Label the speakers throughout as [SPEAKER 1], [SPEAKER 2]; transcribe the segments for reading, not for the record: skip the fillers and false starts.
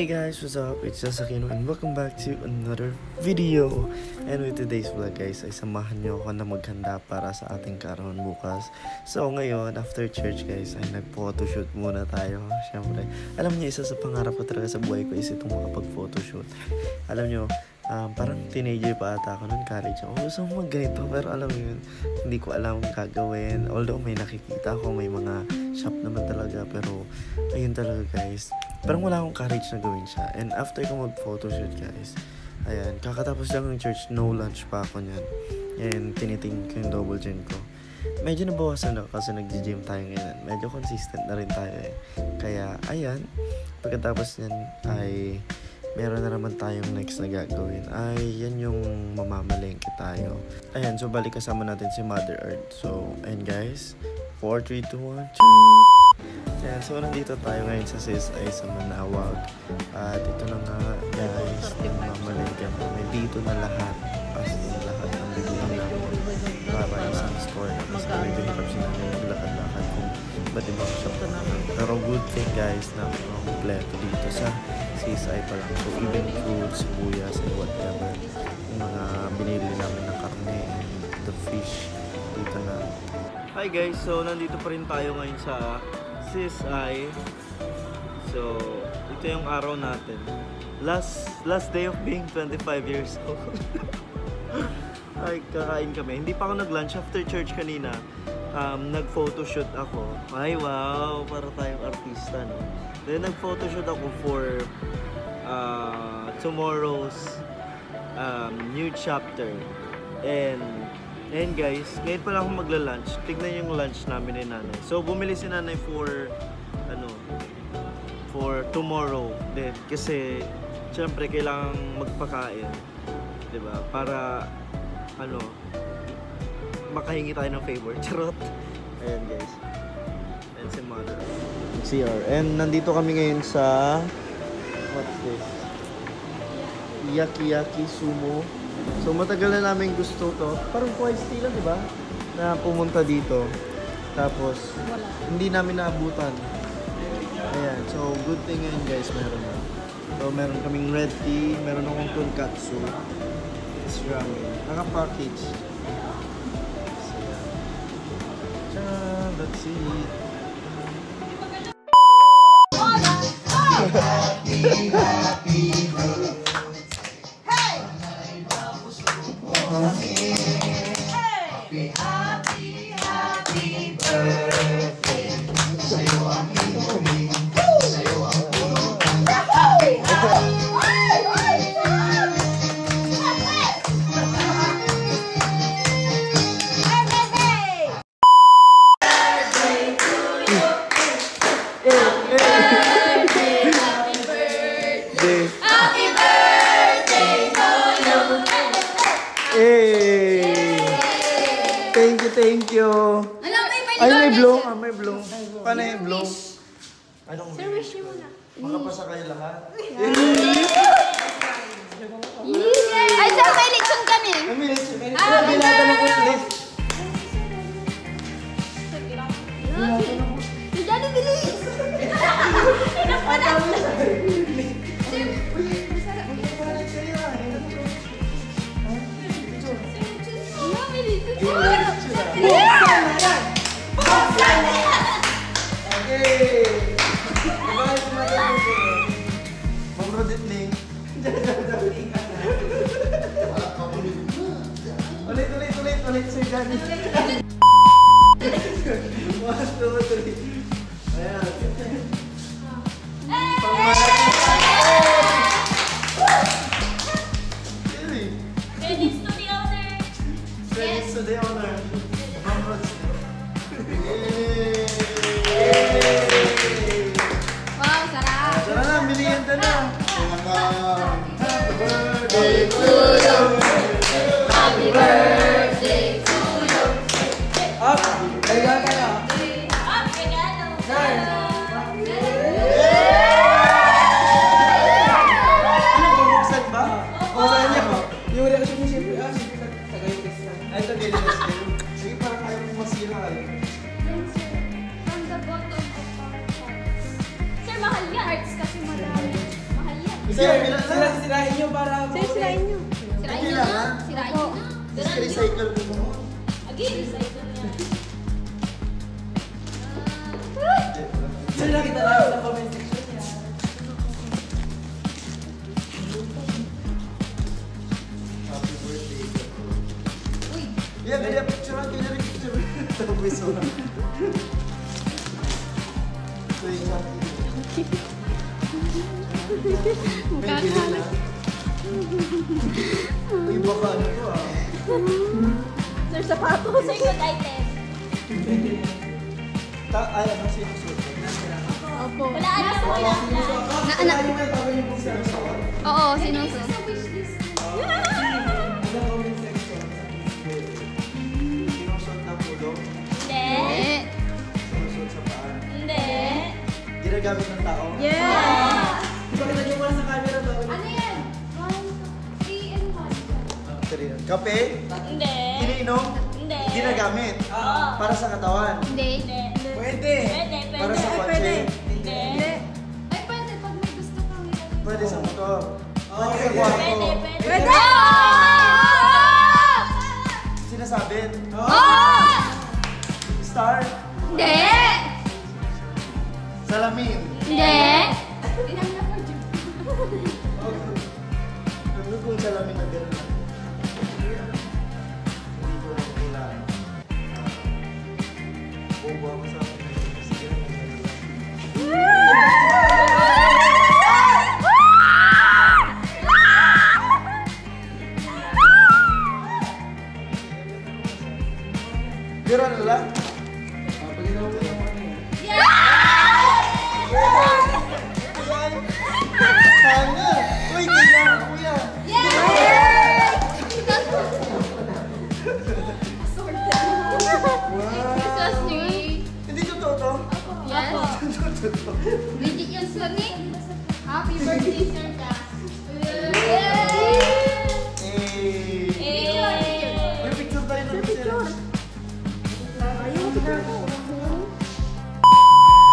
[SPEAKER 1] Hey guys, what's up? It's Sasakino and welcome back to another video. And with today's vlog guys, ay samahan nyo ako na maghanda para sa ating kaarawan bukas. So ngayon, after church guys, ay nag-photoshoot muna tayo. Siyempre, alam niyo, isa sa pangarap ko talaga sa buhay ko is itong makapag-photoshoot. Alam niyo, parang teenager pa ata ako nun, college ako. Gusto mo mag-ganito, pero alam mo yun, hindi ko alam ang gagawin. Although may nakikita ako, may mga shop naman talaga, pero ayun talaga guys. Parang wala akong courage na gawin siya. And after ko mag-photoshoot guys, ayan, kakatapos lang ng church, no lunch pa ako niyan. And tinitingin ko yung double gym ko. Medyo nabawasan ako kasi nag-gym tayo ngayon. Medyo consistent na rin tayo eh. Kaya, ayan, pagkatapos niyan ay meron na naman tayong next na gagawin. Ay, yan yung mamamalengke tayo. Ayan, so balik kasama natin si Mother Earth. So, ayan guys, 4, 3, 2, 1, 2. Ayan, so nandito tayo ngayon sa CSI sa Manawag. At ito na nga guys, yung mamamalengke ko. May dito na lahat. As in lahat ng bibili namin. Para isang store. Kasi medyo hirap siya namin naglakad-lakad kung ba't ibang shop na namin. Pero good thing guys na kompleto dito sa CSI pa lang. So even fruits, sibuyas, and whatever. Yung mga binili namin ng karne and the fish dito na. Hi guys, so nandito pa rin tayo ngayon sa CSI. So ito yung araw natin. Last day of being 25 years old. Ay, kakain kami. Hindi pa ako nag-lunch after church kanina. Nag-photoshoot ako. Ay wow, para tayong artista, no? Then nag-photoshoot ako for tomorrow's new chapter. And guys, ngayon pala akong magla-lunch. Tignan yung lunch namin ni nanay. So bumili si nanay for tomorrow din. Kasi syempre kailangang magpakain, 'di ba? Para makahingi tayo ng favor. Charot. Ayan guys. And si Mother. CR. And nandito kami ngayon sa what's this? Yaki Sumo. So matagal na namin gusto to. Parang twice lang, di ba? Na pumunta dito. Tapos hindi namin naabutan. Ayan. So good thing ngayon guys, meron na. So meron kaming red tea, meron akong tonkatsu. It's ramen. Naka-package. Let's see. Thank you. Ay, may blow. May blow. Paano yung blow? Anong
[SPEAKER 2] Sir, wish mo na.
[SPEAKER 1] makapasa kayo lahat?
[SPEAKER 2] Ay, sir, may lechon kami.
[SPEAKER 1] May lechon. Binata ng kuslis.
[SPEAKER 2] Jadi bilis. Ulit Sir Johnny. Ayan. Credits to the owner.
[SPEAKER 1] Credits to the owner.
[SPEAKER 2] Wow, sarap.
[SPEAKER 1] Tara na, merienda na. Happy birthday to you.
[SPEAKER 2] Happy birthday to you.
[SPEAKER 1] Up! Kaya kaya.
[SPEAKER 2] Up, regalo.
[SPEAKER 1] Ano, bubuksan ba? O, saan niya? Yung reaction niya siyempre, siyempre tagay-test lang. Ay, tagay-test lang. Sige,
[SPEAKER 3] Sirain nyo para...
[SPEAKER 4] Sirain nyo.
[SPEAKER 2] Sirain nyo na. Sirain nyo na.
[SPEAKER 1] Just recycle mo.
[SPEAKER 2] Again, recycle niya.
[SPEAKER 3] Sir, nakita namin sa comment section niya.
[SPEAKER 1] Happy birthday.
[SPEAKER 2] Uy.
[SPEAKER 1] Yeah, kaya picture lang. Kaya rin picture. Tapos mo na.
[SPEAKER 4] Mukha ka.
[SPEAKER 1] Uy, baka ano to ah.
[SPEAKER 4] Sir, sapatos.
[SPEAKER 2] Second item.
[SPEAKER 1] Ay, ano sinusuot?
[SPEAKER 4] Opo.
[SPEAKER 2] Wala alam mo yan.
[SPEAKER 4] Oo, sinusunod.
[SPEAKER 1] Sinusuot na pulo.
[SPEAKER 2] Hindi.
[SPEAKER 1] Sinusuot sa paa.
[SPEAKER 2] Hindi.
[SPEAKER 1] Ginagamit ng tao.
[SPEAKER 4] Yeah!
[SPEAKER 3] Ipakita nyo muna sa camera ba?
[SPEAKER 2] Ano yan? 1, 3, and 1.
[SPEAKER 1] Kape?
[SPEAKER 2] Hindi.
[SPEAKER 1] Iniinom?
[SPEAKER 2] Hindi.
[SPEAKER 1] Ginagamit?
[SPEAKER 2] Oo.
[SPEAKER 1] Para sa katawan?
[SPEAKER 4] Hindi.
[SPEAKER 2] Hindi.
[SPEAKER 3] Pwede.
[SPEAKER 2] Pwede,
[SPEAKER 1] Para sa
[SPEAKER 2] pwede.
[SPEAKER 1] kotse?
[SPEAKER 2] Hindi.
[SPEAKER 4] Ay, pwede. Pag may gusto kang
[SPEAKER 1] Pwede sa motor? Pwede sa
[SPEAKER 2] Pwede,
[SPEAKER 1] kwarto?
[SPEAKER 2] pwede.
[SPEAKER 4] Pwede!
[SPEAKER 1] Sinasabit?
[SPEAKER 4] Oh!
[SPEAKER 1] Star?
[SPEAKER 4] Hindi!
[SPEAKER 1] Salamin?
[SPEAKER 4] Hindi!
[SPEAKER 1] Ano kung salamin na gano'n? Hindi ko lang kailangan. Bobo ako sa akin. Sige lang. Pero ano lang? Pag-inaw ko lang ano eh. Hanga! Uy, kailangan ko yan!
[SPEAKER 4] Christmas tree.
[SPEAKER 1] Hindi totoo to?
[SPEAKER 4] Yes. Legit yung sunny. Happy birthday, Sir Cass.
[SPEAKER 1] May picture tayo ng picture.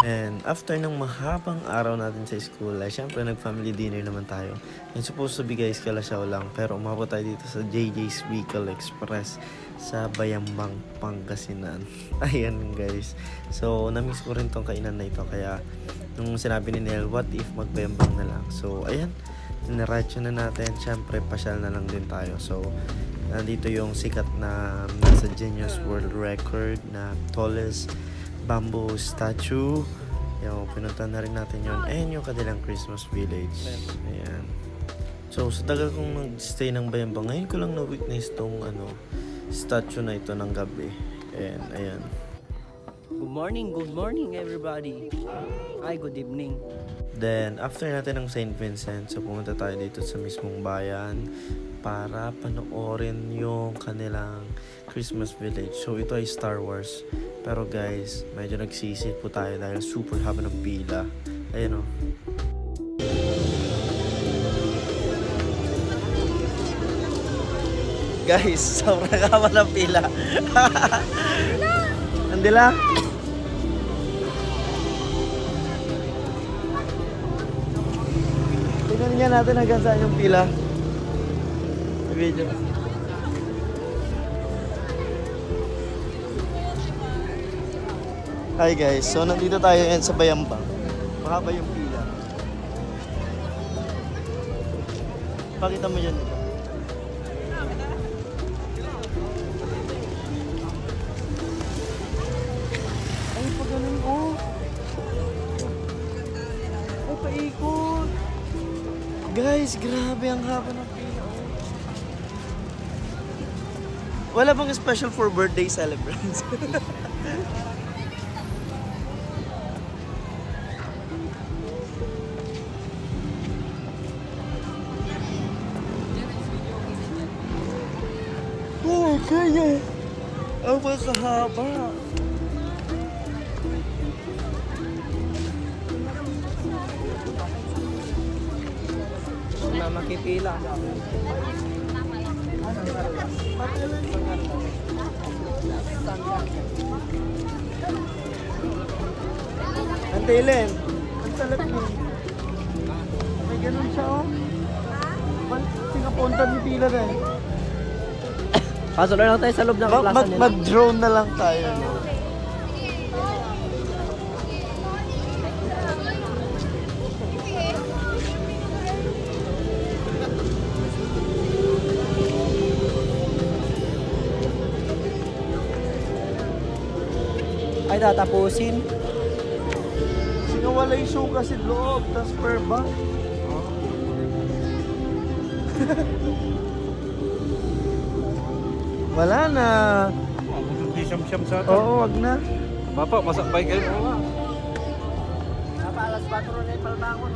[SPEAKER 1] And after ng mahabang araw natin sa school, ay syempre nag-family dinner naman tayo. And supposed to be guys, Kalasyaw lang. Pero umabot tayo dito sa JJ's Vehicle Express sa Bayambang, Pangasinan. Ayan guys. So, na-miss ko rin tong kainan na ito. Kaya, nung sinabi ni Nel, what if magbayambang na lang? So, ayan. Tinaracho na natin. Syempre, pasyal na lang din tayo. So, nandito yung sikat na nasa Genius World Record na tallest bamboo statue. Yung pinunta na rin natin yun. Ayan yung kanilang Christmas village. Ayan. So, sa tagal kong nag-stay ng Bayambang, ngayon ko lang na-witness tong statue na ito ng gabi. And ayan.
[SPEAKER 3] Good morning everybody. Ay, good evening.
[SPEAKER 1] Then, after natin ng St. Vincent, so pumunta tayo dito sa mismong bayan para panoorin yung kanilang Christmas village. So, ito ay Star Wars. Pero guys, medyo nagsisit po tayo dahil super haba ng pila. Ayan o. Guys, sobrang haba ng pila. Andi lang. Tingnan nga natin hanggang saan yung pila. Video. Hi guys, so nandito tayo yan sa Bayambang. Mahaba yung pila. Pakita mo dyan. Ay, pa ganun oh. Ay, paikot. Guys, grabe ang haba ng pila. Wala bang special for birthday celebrants? Oh, kaya. Ang mas haba.
[SPEAKER 3] Na makipila.
[SPEAKER 1] Ante Ellen, ang salap mo. May ganun siya. siya, oh. Sinapunta ni pila na eh.
[SPEAKER 3] Pasok na lang tayo sa loob ng plaza nila.
[SPEAKER 1] Mag-drone na lang tayo. No?
[SPEAKER 3] Ay, tatapusin.
[SPEAKER 1] Sinawala yung suka sa loob, tas per bag. Wala na.
[SPEAKER 5] Hindi siyam-siyam sa atin.
[SPEAKER 1] Oo, wag na.
[SPEAKER 5] Bapak, masakbay kayo mo nga.
[SPEAKER 3] Napa, alas 4 na yung palbangon.